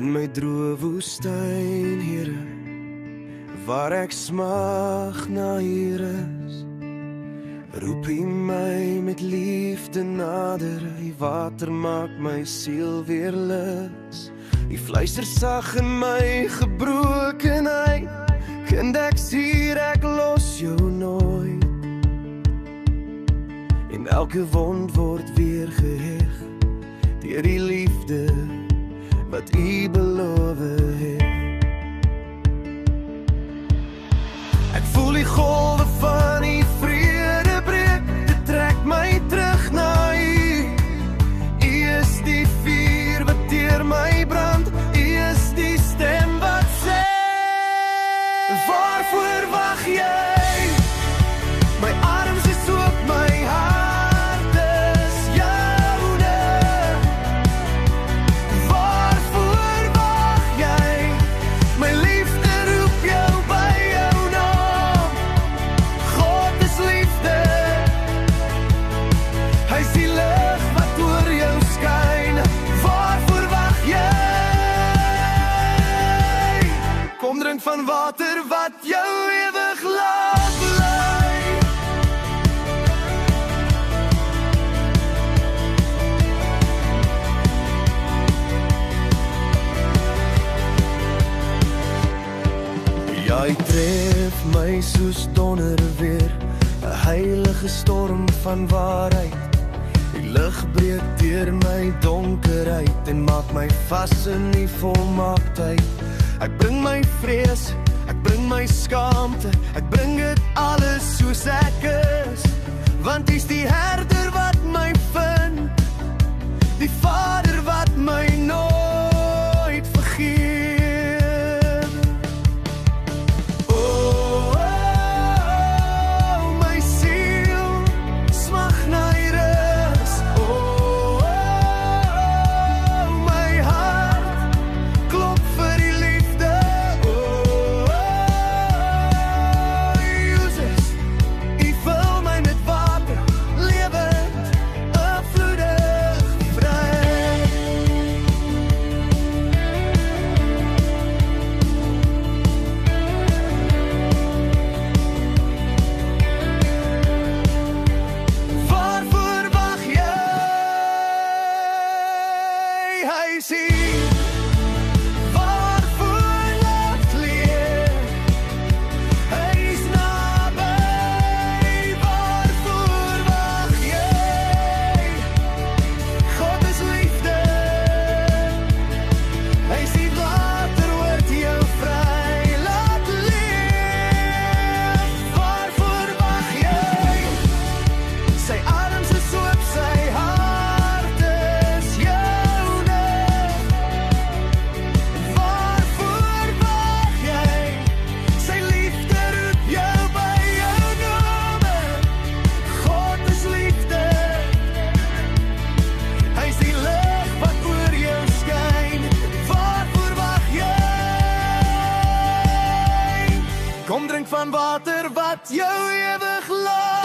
In my droë woestyn, Here, waar ek smag na U rus, roep U my met liefde nader. U water maak my siel weer lus. U fluister sag in my gebrokenheid. Kind, ek's hier, ek los jou nooit. En elke wond word weer geheg deur die liefde wat U beloof het. Ek voel die golwe van U vrede breek. Dit trek my terug na U. U is die vuur wat deur my brand. U is die stem wat sê, waarvoor wag jy? My arms is oop, my hart is joune. Waarvoor wag jy? My liefde roep jou by jou naam. God is liefde. Hy is die lig wat oor jou skyn. Waarvoor wag jy? Kom drink van water wat jou ewig laat bly. Jy tref my soos donder weer, 'n heilige storm van waarheid. Die lig breek deur my donkerheid en maak my vas in die volmaaktheid. Ek bring my vrees, ek bring my skaamte, ek bring dit alles soos ek is. Want U's die herder wat my vind, die Vader wat my nooit vergeet. Oh, oh, my siel smag na U rus. Oh, oh, my hart klop vir die liefde. Oh, Jesus, U vul my met water, lewend, oorvloedig, vry. Waarvoor wag jy? Hy is hier. Waarvoor laat leer? Hy is naby. Waarvoor wag jy? God is liefde. Hy is die water wat jou vry laat leef. Waarvoor wag jy? Sy arms is oop, sy hart is joune. Waarvoor wag jy? Sy liefde roep jou by jou name. God is liefde. Hy is die lig wat oor jou skyn. Waarvoor wag jy? Kom drink van water wat jou ewig laat